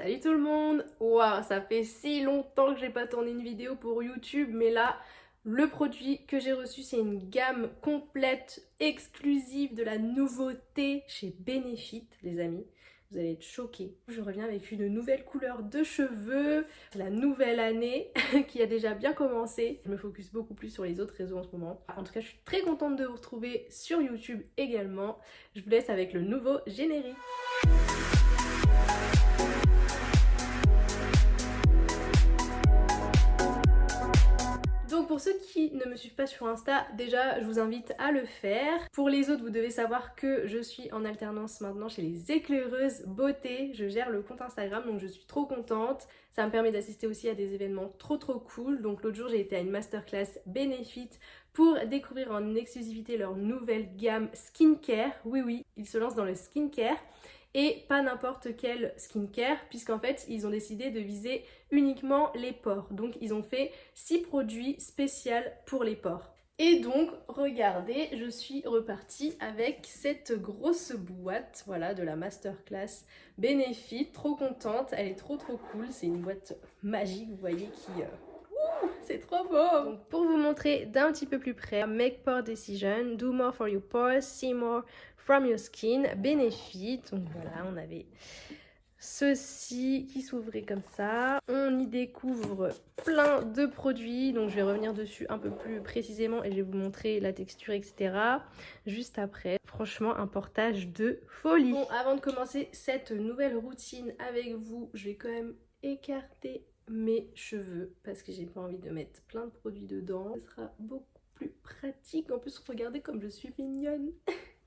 Salut tout le monde! Waouh, ça fait si longtemps que j'ai pas tourné une vidéo pour YouTube, mais là, le produit que j'ai reçu, c'est une gamme complète, exclusive, de la nouveauté chez Benefit, les amis. Vous allez être choqués. Je reviens avec une nouvelle couleur de cheveux. C'est la nouvelle année qui a déjà bien commencé. Je me focus beaucoup plus sur les autres réseaux en ce moment. En tout cas, je suis très contente de vous retrouver sur YouTube également. Je vous laisse avec le nouveau générique. Donc pour ceux qui ne me suivent pas sur Insta, déjà je vous invite à le faire. Pour les autres, vous devez savoir que je suis en alternance maintenant chez les éclaireuses beauté. Je gère le compte Instagram, donc je suis trop contente. Ça me permet d'assister aussi à des événements trop cool. Donc l'autre jour j'ai été à une masterclass Benefit pour découvrir en exclusivité leur nouvelle gamme skincare. Oui, ils se lancent dans le skincare. Et pas n'importe quel skincare, puisqu'en fait ils ont décidé de viser uniquement les pores. Donc ils ont fait 6 produits spéciaux pour les pores. Et donc regardez, je suis repartie avec cette grosse boîte, voilà, de la masterclass Benefit. Trop contente, elle est trop cool, c'est une boîte magique, vous voyez, qui... c'est trop beau! Donc pour vous montrer d'un petit peu plus près, Make Pore Decision, Do More for Your Pores, See More from Your Skin, Benefit. Donc voilà, on avait ceci qui s'ouvrait comme ça. On y découvre plein de produits, donc je vais revenir dessus un peu plus précisément et je vais vous montrer la texture, etc. juste après. Franchement, un portage de folie. Bon, avant de commencer cette nouvelle routine avec vous, je vais quand même écarter mes cheveux parce que j'ai pas envie de mettre plein de produits dedans. Ce sera beaucoup plus pratique. En plus, regardez comme je suis mignonne.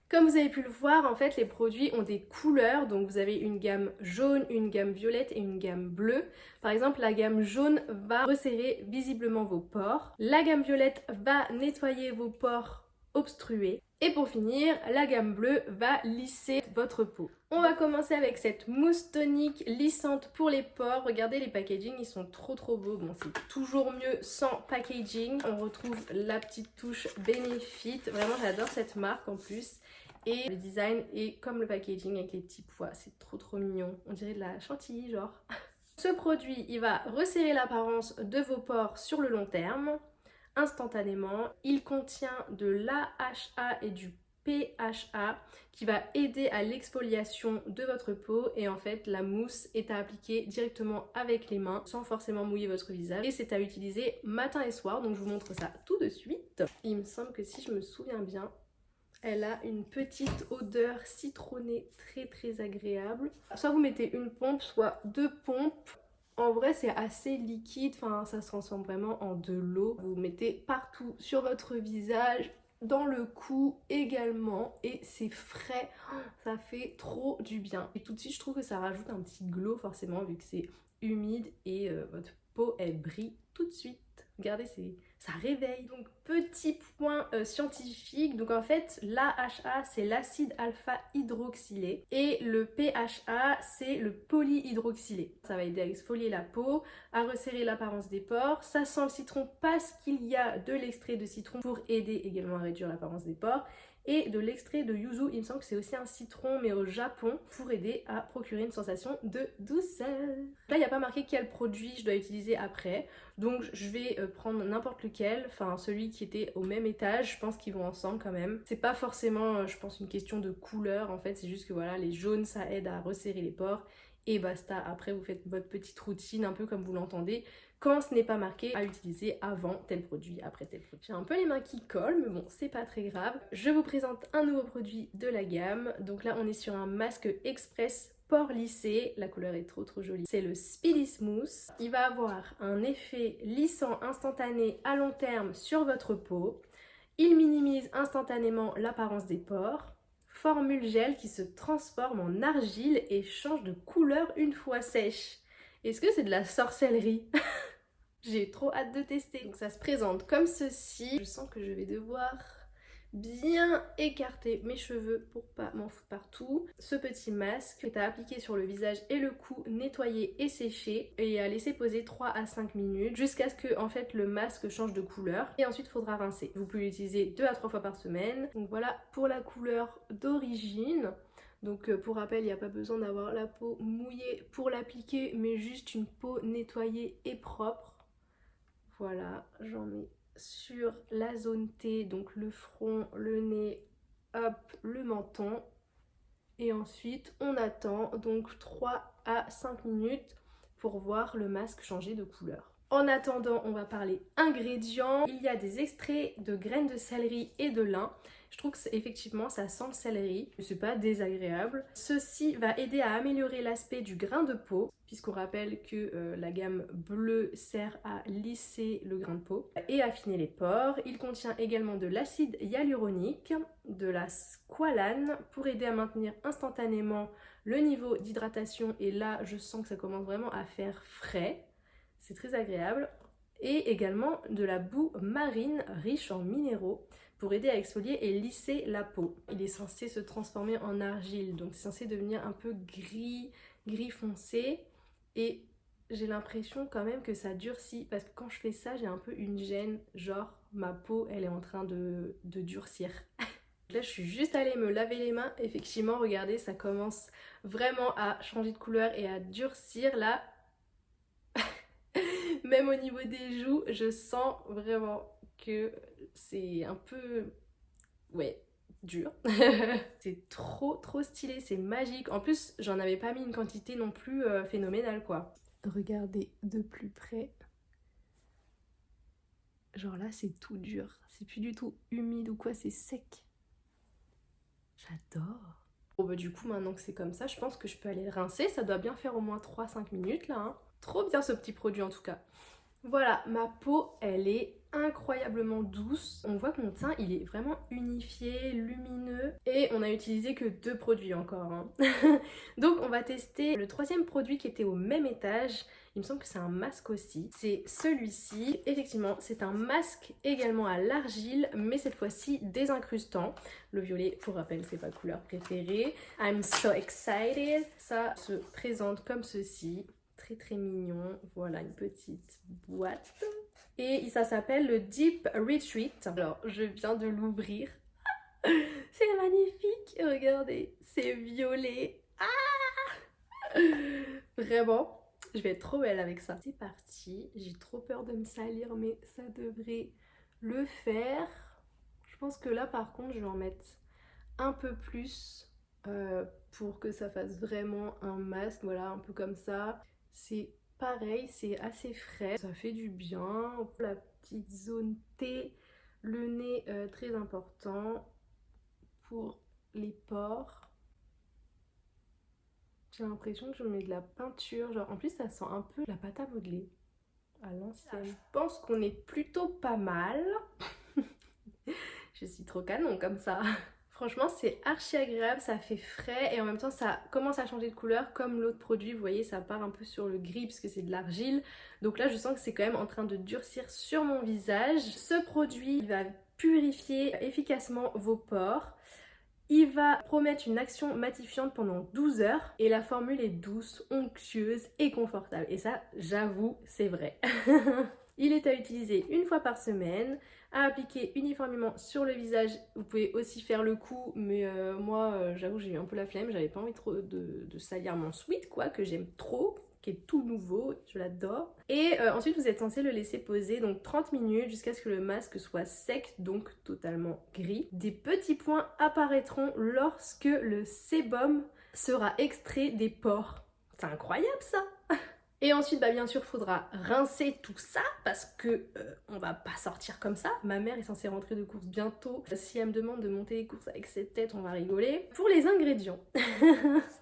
Comme vous avez pu le voir, en fait, les produits ont des couleurs. Donc vous avez une gamme jaune, une gamme violette et une gamme bleue. Par exemple, la gamme jaune va resserrer visiblement vos pores. La gamme violette va nettoyer vos pores obstrués. Et pour finir, la gamme bleue va lisser votre peau. On va commencer avec cette mousse tonique lissante pour les pores. Regardez les packaging, ils sont trop beaux. Bon, c'est toujours mieux sans packaging. On retrouve la petite touche Benefit. Vraiment, j'adore cette marque en plus. Et le design est comme le packaging avec les petits pois. C'est trop mignon. On dirait de la chantilly, genre. Ce produit, il va resserrer l'apparence de vos pores sur le long terme. Instantanément. Il contient de l'AHA et du PHA qui va aider à l'exfoliation de votre peau et en fait la mousse est à appliquer directement avec les mains sans forcément mouiller votre visage et c'est à utiliser matin et soir, donc je vous montre ça tout de suite. Il me semble que si je me souviens bien, elle a une petite odeur citronnée très agréable. Soit vous mettez une pompe, soit 2 pompes. En vrai, c'est assez liquide, enfin ça se transforme vraiment en de l'eau. Vous le mettez partout sur votre visage, dans le cou également, et c'est frais, ça fait trop du bien. Et tout de suite, je trouve que ça rajoute un petit glow forcément, vu que c'est humide et votre peau, elle brille tout de suite. Regardez, ça réveille. Donc petit point scientifique, donc en fait l'AHA c'est l'acide alpha hydroxylé et le PHA c'est le polyhydroxylé. Ça va aider à exfolier la peau, à resserrer l'apparence des pores. Ça sent le citron parce qu'il y a de l'extrait de citron pour aider également à réduire l'apparence des pores. Et de l'extrait de yuzu, il me semble que c'est aussi un citron mais au Japon pour aider à procurer une sensation de douceur. Là il n'y a pas marqué quel produit je dois utiliser après, donc je vais prendre n'importe lequel, enfin celui qui était au même étage, je pense qu'ils vont ensemble quand même. C'est pas forcément je pense une question de couleur en fait, c'est juste que voilà, les jaunes ça aide à resserrer les pores et basta. Après vous faites votre petite routine un peu comme vous l'entendez quand ce n'est pas marqué à utiliser avant tel produit, après tel produit. J'ai un peu les mains qui collent mais bon c'est pas très grave. Je vous présente un nouveau produit de la gamme. Donc là on est sur un masque express pores lissés, la couleur est trop jolie. C'est le Speedy Smooth. Il va avoir un effet lissant instantané à long terme sur votre peau. Il minimise instantanément l'apparence des pores. Formule gel qui se transforme en argile et change de couleur une fois sèche. Est-ce que c'est de la sorcellerie? J'ai trop hâte de tester. Donc ça se présente comme ceci. Je sens que je vais devoir bien écarter mes cheveux pour pas m'en foutre partout. Ce petit masque est à appliquer sur le visage et le cou, nettoyer et sécher et à laisser poser 3 à 5 minutes jusqu'à ce que en fait le masque change de couleur et ensuite il faudra rincer. Vous pouvez l'utiliser 2 à 3 fois par semaine. Donc voilà pour la couleur d'origine. Donc pour rappel, il n'y a pas besoin d'avoir la peau mouillée pour l'appliquer, mais juste une peau nettoyée et propre. Voilà, j'en mets sur la zone T, donc le front, le nez, hop, le menton. Et ensuite, on attend donc 3 à 5 minutes pour voir le masque changer de couleur. En attendant, on va parler ingrédients. Il y a des extraits de graines de céleri et de lin. Je trouve que effectivement ça sent le céleri, mais c'est pas désagréable. Ceci va aider à améliorer l'aspect du grain de peau, puisqu'on rappelle que la gamme bleue sert à lisser le grain de peau et affiner les pores. Il contient également de l'acide hyaluronique, de la squalane pour aider à maintenir instantanément le niveau d'hydratation, et là je sens que ça commence vraiment à faire frais. C'est très agréable. Et également de la boue marine riche en minéraux pour aider à exfolier et lisser la peau. Il est censé se transformer en argile, donc c'est censé devenir un peu gris foncé. Et j'ai l'impression quand même que ça durcit, parce que quand je fais ça, j'ai un peu une gêne, genre ma peau elle est en train de durcir. Là je suis juste allée me laver les mains, effectivement regardez ça commence vraiment à changer de couleur et à durcir là. Même au niveau des joues, je sens vraiment que c'est un peu, ouais, dur. C'est trop stylé, c'est magique. En plus, j'en avais pas mis une quantité non plus phénoménale quoi. Regardez de plus près. Genre là, c'est tout dur. C'est plus du tout humide ou quoi, c'est sec. J'adore. Bon bah du coup, maintenant que c'est comme ça, je pense que je peux aller le rincer. Ça doit bien faire au moins 3-5 minutes là. Hein. Trop bien ce petit produit en tout cas. Voilà, ma peau, elle est incroyablement douce. On voit que mon teint, il est vraiment unifié, lumineux. Et on a utilisé que 2 produits encore. Hein. Donc on va tester le 3e produit qui était au même étage. Il me semble que c'est un masque aussi. C'est celui-ci. Effectivement, c'est un masque également à l'argile, mais cette fois-ci désincrustant. Le violet, pour rappel, c'est ma couleur préférée. I'm so excited. Ça se présente comme ceci. Très mignon, voilà une petite boîte et ça s'appelle le Deep Retreat. Alors je viens de l'ouvrir. C'est magnifique, regardez, c'est violet. Ah, vraiment, je vais être trop belle avec ça. C'est parti, j'ai trop peur de me salir mais ça devrait le faire. Je pense que là par contre je vais en mettre un peu plus pour que ça fasse vraiment un masque, voilà un peu comme ça. C'est pareil, c'est assez frais, ça fait du bien. La petite zone T, le nez très important pour les pores. J'ai l'impression que je mets de la peinture, genre en plus ça sent un peu la pâte à modeler à l'ancienne. Je pense qu'on est plutôt pas mal. Je suis trop canon comme ça. Franchement c'est archi agréable, ça fait frais et en même temps ça commence à changer de couleur comme l'autre produit, vous voyez ça part un peu sur le gris parce que c'est de l'argile. Donc là je sens que c'est quand même en train de durcir sur mon visage. Ce produit il va purifier efficacement vos pores. Il va promettre une action matifiante pendant 12 heures et la formule est douce, onctueuse et confortable. Et ça j'avoue c'est vrai. Il est à utiliser une fois par semaine, à appliquer uniformément sur le visage. Vous pouvez aussi faire le coup, mais moi j'avoue j'ai eu un peu la flemme, j'avais pas envie trop de salir mon sweat quoi, que j'aime trop, qui est tout nouveau, je l'adore. Et ensuite vous êtes censé le laisser poser donc 30 minutes jusqu'à ce que le masque soit sec, donc totalement gris. Des petits points apparaîtront lorsque le sébum sera extrait des pores. C'est incroyable ça. Et ensuite, bah bien sûr, faudra rincer tout ça parce que on va pas sortir comme ça. Ma mère est censée rentrer de course bientôt. Si elle me demande de monter les courses avec cette tête, on va rigoler. Pour les ingrédients,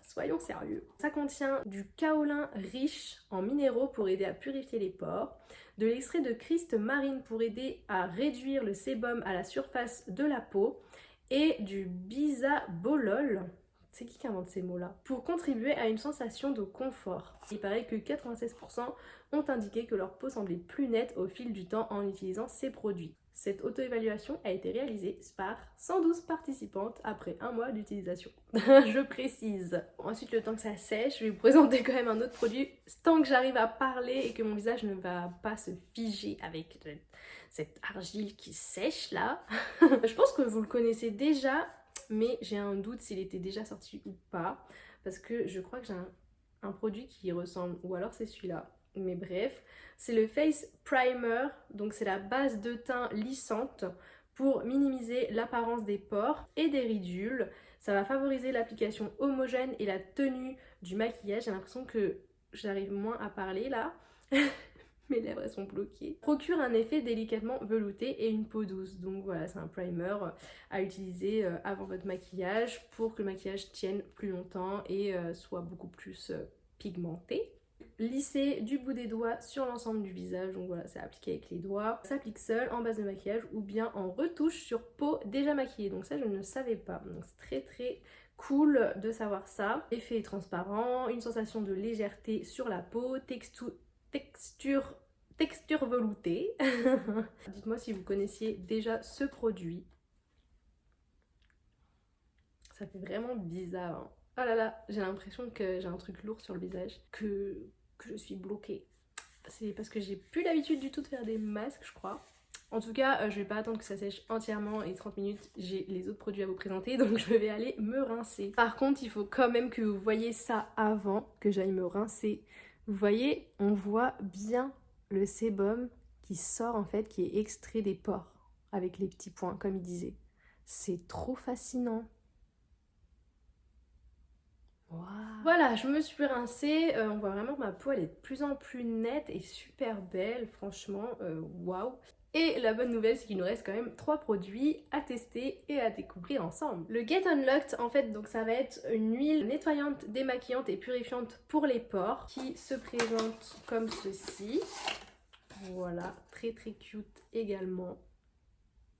soyons sérieux. Ça contient du kaolin riche en minéraux pour aider à purifier les pores, de l'extrait de Christ marine pour aider à réduire le sébum à la surface de la peau et du bisabolol. C'est qui invente ces mots-là? Pour contribuer à une sensation de confort. Il paraît que 96% ont indiqué que leur peau semblait plus nette au fil du temps en utilisant ces produits. Cette auto-évaluation a été réalisée par 112 participantes après 1 mois d'utilisation. Je précise. Ensuite, le temps que ça sèche, je vais vous présenter quand même un autre produit. Tant que j'arrive à parler et que mon visage ne va pas se figer avec cette argile qui sèche là. Je pense que vous le connaissez déjà. mais j'ai un doute s'il était déjà sorti ou pas, parce que je crois que j'ai un produit qui y ressemble, ou alors c'est celui-là. Mais bref, c'est le Face Primer, donc c'est la base de teint lissante pour minimiser l'apparence des pores et des ridules. Ça va favoriser l'application homogène et la tenue du maquillage. J'ai l'impression que j'arrive moins à parler là. Mes lèvres elles sont bloquées. Procure un effet délicatement velouté et une peau douce. Donc voilà, c'est un primer à utiliser avant votre maquillage pour que le maquillage tienne plus longtemps et soit beaucoup plus pigmenté. Lisser du bout des doigts sur l'ensemble du visage, donc voilà, c'est appliqué avec les doigts. Ça s'applique seul en base de maquillage ou bien en retouche sur peau déjà maquillée. Donc ça je ne savais pas. Donc c'est très très cool de savoir ça. Effet transparent, une sensation de légèreté sur la peau, texture veloutée. Dites-moi si vous connaissiez déjà ce produit. Ça fait vraiment bizarre. Hein. Oh là là, j'ai l'impression que j'ai un truc lourd sur le visage, que je suis bloquée. C'est parce que j'ai plus l'habitude du tout de faire des masques, je crois. En tout cas, je vais pas attendre que ça sèche entièrement et 30 minutes, j'ai les autres produits à vous présenter, donc je vais aller me rincer. Par contre, il faut quand même que vous voyez ça avant que j'aille me rincer. Vous voyez, on voit bien le sébum qui sort en fait, qui est extrait des pores, avec les petits points, comme il disait. C'est trop fascinant. Wow. Voilà, je me suis rincée, on voit vraiment que ma peau elle est de plus en plus nette et super belle, franchement, waouh. Et la bonne nouvelle c'est qu'il nous reste quand même 3 produits à tester et à découvrir ensemble. Le Get Unlocked en fait, donc ça va être une huile nettoyante, démaquillante et purifiante pour les pores qui se présente comme ceci. Voilà, très très cute également.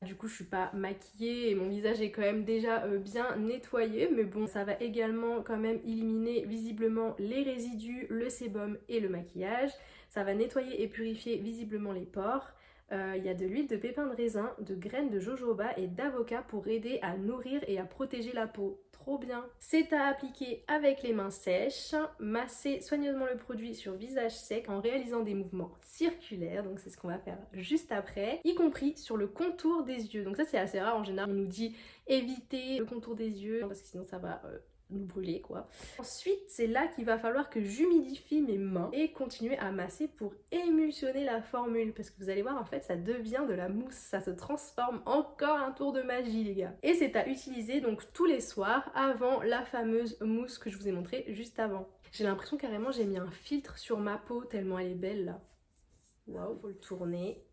Du coup je suis pas maquillée et mon visage est quand même déjà bien nettoyé, mais bon, ça va également quand même éliminer visiblement les résidus, le sébum et le maquillage. Ça va nettoyer et purifier visiblement les pores. Il y a de l'huile de pépins de raisin, de graines de jojoba et d'avocat pour aider à nourrir et à protéger la peau. Trop bien. C'est à appliquer avec les mains sèches. Masser soigneusement le produit sur visage sec en réalisant des mouvements circulaires. Donc c'est ce qu'on va faire juste après. Y compris sur le contour des yeux. Donc ça c'est assez rare. En général on nous dit éviter le contour des yeux parce que sinon ça va nous brûler quoi. Ensuite c'est là qu'il va falloir que j'humidifie mes mains et continuer à masser pour émulsionner la formule parce que vous allez voir en fait ça devient de la mousse, ça se transforme, encore un tour de magie les gars. Et c'est à utiliser donc tous les soirs avant la fameuse mousse que je vous ai montrée juste avant. J'ai l'impression carrément j'ai mis un filtre sur ma peau tellement elle est belle là. Waouh, faut le tourner.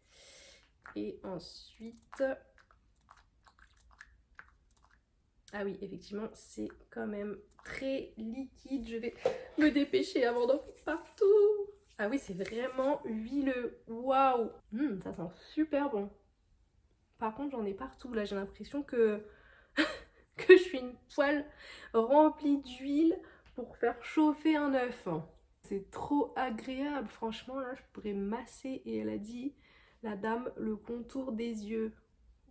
Et ensuite... Ah oui, effectivement, c'est quand même très liquide. Je vais me dépêcher avant d'en faire partout. Ah oui, c'est vraiment huileux. Waouh, ça sent super bon. Par contre, j'en ai partout. Là, j'ai l'impression que... que je suis une poêle remplie d'huile pour faire chauffer un œuf. C'est trop agréable. Franchement, là, je pourrais masser. Et elle a dit, la dame, le contour des yeux.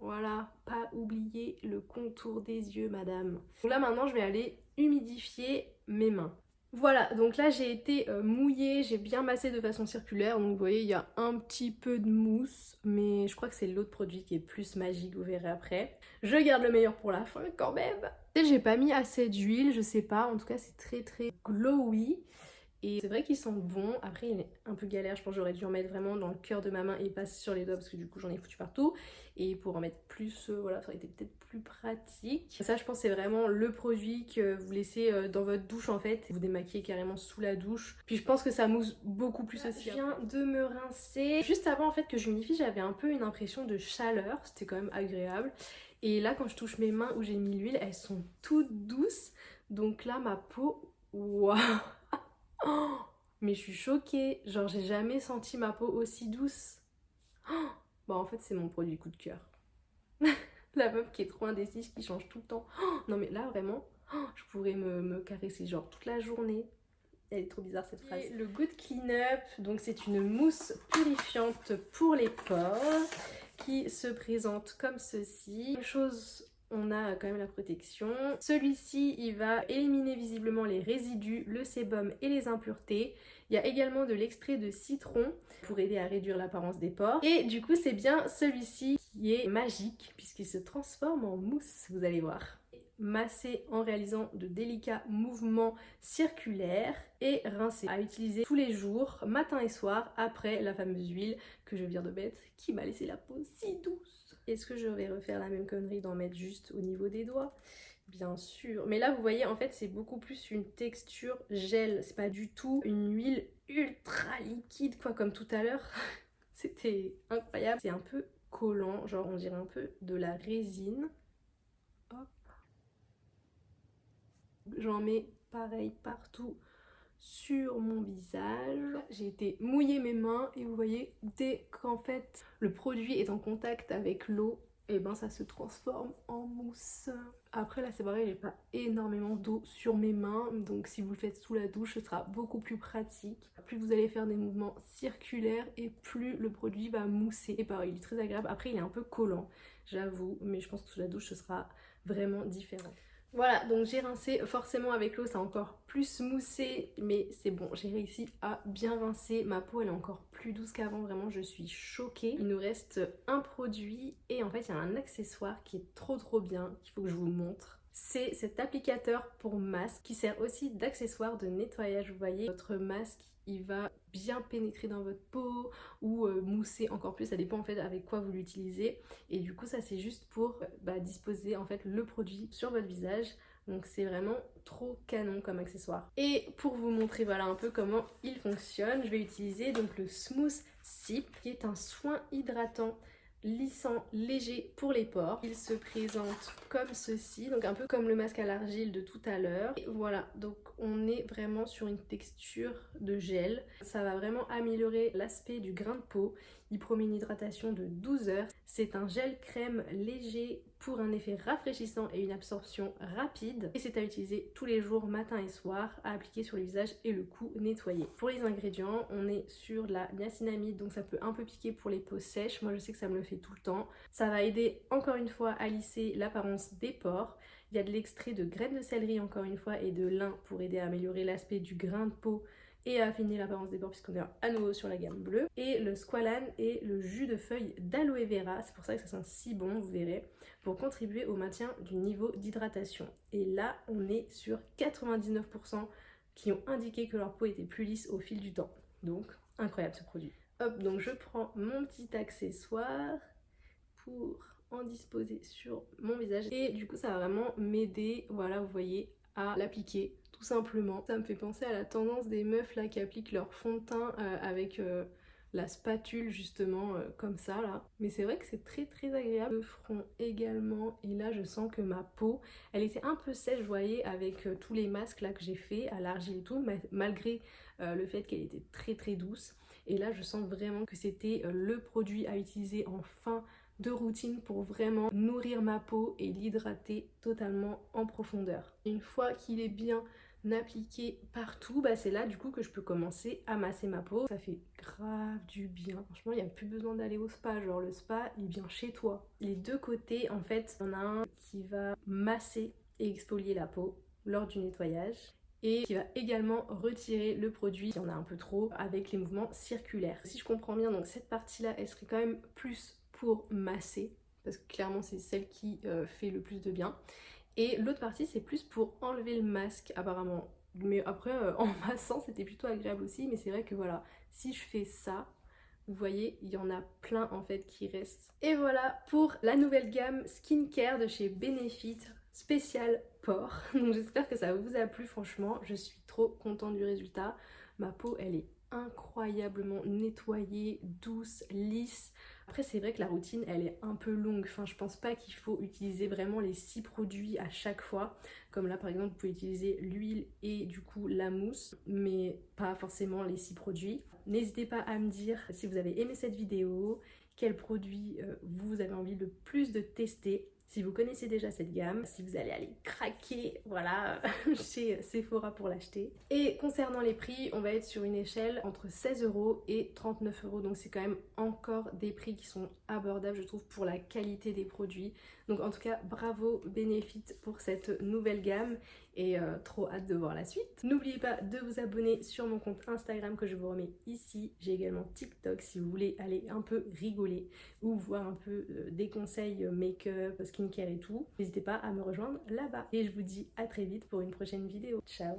Voilà, pas oublier le contour des yeux, madame. Donc là, maintenant, je vais aller humidifier mes mains. Voilà, donc là, j'ai été mouillée, j'ai bien massé de façon circulaire. Donc, vous voyez, il y a un petit peu de mousse, mais je crois que c'est l'autre produit qui est plus magique, vous verrez après. Je garde le meilleur pour la fin, quand même. Peut-être j'ai pas mis assez d'huile, je sais pas. En tout cas, c'est très, très glowy. Et c'est vrai qu'il sent bon, après il est un peu galère, je pense que j'aurais dû en mettre vraiment dans le cœur de ma main et pas sur les doigts parce que du coup j'en ai foutu partout. Et pour en mettre plus, voilà, ça aurait été peut-être plus pratique. Ça je pense c'est vraiment le produit que vous laissez dans votre douche en fait. Vous démaquillez carrément sous la douche. Puis je pense que ça mousse beaucoup plus aussi. Je viens de me rincer. Juste avant en fait que j'humidifie, j'avais un peu une impression de chaleur, c'était quand même agréable. Et là quand je touche mes mains où j'ai mis l'huile, elles sont toutes douces. Donc là ma peau, waouh! Oh, mais je suis choquée, genre j'ai jamais senti ma peau aussi douce. Oh, bah en fait c'est mon produit coup de cœur. La meuf qui est trop indécise, qui change tout le temps. Oh, non mais là vraiment, je pourrais me caresser genre toute la journée. Elle est trop bizarre cette phrase. Et le Good Clean Up, donc c'est une mousse purifiante pour les pores qui se présente comme ceci. Même chose, on a quand même la protection. Celui-ci, il va éliminer visiblement les résidus, le sébum et les impuretés. Il y a également de l'extrait de citron pour aider à réduire l'apparence des pores. Et du coup, c'est bien celui-ci qui est magique puisqu'il se transforme en mousse, vous allez voir. masser en réalisant de délicats mouvements circulaires et rincer. À utiliser tous les jours, matin et soir, après la fameuse huile que je viens de mettre qui m'a laissé la peau si douce. Est-ce que je vais refaire la même connerie d'en mettre juste au niveau des doigts? Bien sûr, mais là vous voyez en fait c'est beaucoup plus une texture gel, c'est pas du tout une huile ultra liquide quoi comme tout à l'heure. C'était incroyable, c'est un peu collant, genre on dirait un peu de la résine. Hop. J'en mets pareil partout sur mon visage. J'ai été mouiller mes mains et vous voyez dès qu'en fait le produit est en contact avec l'eau, et ben ça se transforme en mousse. Après là c'est pareil, j'ai pas énormément d'eau sur mes mains, donc si vous le faites sous la douche ce sera beaucoup plus pratique. Plus vous allez faire des mouvements circulaires et plus le produit va mousser. Et pareil, il est très agréable. Après il est un peu collant, j'avoue, mais je pense que sous la douche ce sera vraiment différent. Voilà, donc j'ai rincé, forcément avec l'eau ça a encore plus moussé, mais c'est bon, j'ai réussi à bien rincer. Ma peau elle est encore plus douce qu'avant, vraiment je suis choquée. Il nous reste un produit et en fait il y a un accessoire qui est trop bien, qu'il faut que je vous montre. C'est cet applicateur pour masque qui sert aussi d'accessoire de nettoyage. Vous voyez, votre masque il va bien pénétrer dans votre peau ou mousser encore plus, ça dépend en fait avec quoi vous l'utilisez. Et du coup ça c'est juste pour disposer en fait le produit sur votre visage. Donc c'est vraiment trop canon comme accessoire. Et pour vous montrer voilà un peu comment il fonctionne, je vais utiliser donc le Smooth Sip qui est un soin hydratant lissant, léger pour les pores. Il se présente comme ceci, donc un peu comme le masque à l'argile de tout à l'heure. Et voilà, donc on est vraiment sur une texture de gel. Ça va vraiment améliorer l'aspect du grain de peau. Il promet une hydratation de 12 heures. C'est un gel crème léger pour un effet rafraîchissant et une absorption rapide. Et c'est à utiliser tous les jours, matin et soir, à appliquer sur le visage et le cou nettoyé. Pour les ingrédients, on est sur de la niacinamide, donc ça peut un peu piquer pour les peaux sèches. Moi je sais que ça me le fait tout le temps. Ça va aider encore une fois à lisser l'apparence des pores. Il y a de l'extrait de graines de céleri encore une fois et de lin pour aider à améliorer l'aspect du grain de peau et à affiner l'apparence des pores puisqu'on est à nouveau sur la gamme bleue. Et le squalane et le jus de feuilles d'aloe vera, c'est pour ça que ça sent si bon, vous verrez, pour contribuer au maintien du niveau d'hydratation. Et là, on est sur 99% qui ont indiqué que leur peau était plus lisse au fil du temps. Donc, incroyable ce produit. Hop, donc je prends mon petit accessoire pour en disposer sur mon visage. Et du coup, ça va vraiment m'aider, voilà, vous voyez, à l'appliquer tout simplement. Ça me fait penser à la tendance des meufs là qui appliquent leur fond de teint avec la spatule justement comme ça là. Mais c'est vrai que c'est très agréable. Le front également, et là je sens que ma peau, elle était un peu sèche, vous voyez, avec tous les masques là que j'ai fait à l'argile et tout, malgré le fait qu'elle était très douce. Et là je sens vraiment que c'était le produit à utiliser en fin de routine pour vraiment nourrir ma peau et l'hydrater totalement en profondeur. Une fois qu'il est bien appliqué partout, c'est là du coup que je peux commencer à masser ma peau. Ça fait grave du bien. Franchement, il n'y a plus besoin d'aller au spa. Genre le spa, il est bien chez toi. Les deux côtés, en fait, il y en a un qui va masser et exfolier la peau lors du nettoyage et qui va également retirer le produit s'il y en a un peu trop avec les mouvements circulaires. Si je comprends bien, donc cette partie-là, elle serait quand même plus pour masser, parce que clairement c'est celle qui fait le plus de bien. Et l'autre partie c'est plus pour enlever le masque apparemment. Mais après en massant c'était plutôt agréable aussi, mais c'est vrai que voilà, si je fais ça, vous voyez, il y en a plein en fait qui restent. Et voilà pour la nouvelle gamme skincare de chez Benefit, spécial pores. Donc j'espère que ça vous a plu, franchement, je suis trop contente du résultat. Ma peau elle est incroyablement nettoyée, douce, lisse. Après c'est vrai que la routine elle est un peu longue, enfin je pense pas qu'il faut utiliser vraiment les 6 produits à chaque fois, comme là par exemple vous pouvez utiliser l'huile et du coup la mousse, mais pas forcément les 6 produits. N'hésitez pas à me dire si vous avez aimé cette vidéo, quel produit vous avez envie le plus de tester. Si vous connaissez déjà cette gamme, si vous allez aller craquer, voilà, chez Sephora pour l'acheter. Et concernant les prix, on va être sur une échelle entre 16 € et 39 €. Donc c'est quand même encore des prix qui sont abordables, je trouve, pour la qualité des produits. Donc en tout cas, bravo Benefit pour cette nouvelle gamme et trop hâte de voir la suite. N'oubliez pas de vous abonner sur mon compte Instagram que je vous remets ici. J'ai également TikTok si vous voulez aller un peu rigoler ou voir un peu des conseils make-up, skincare et tout. N'hésitez pas à me rejoindre là-bas. Et je vous dis à très vite pour une prochaine vidéo. Ciao!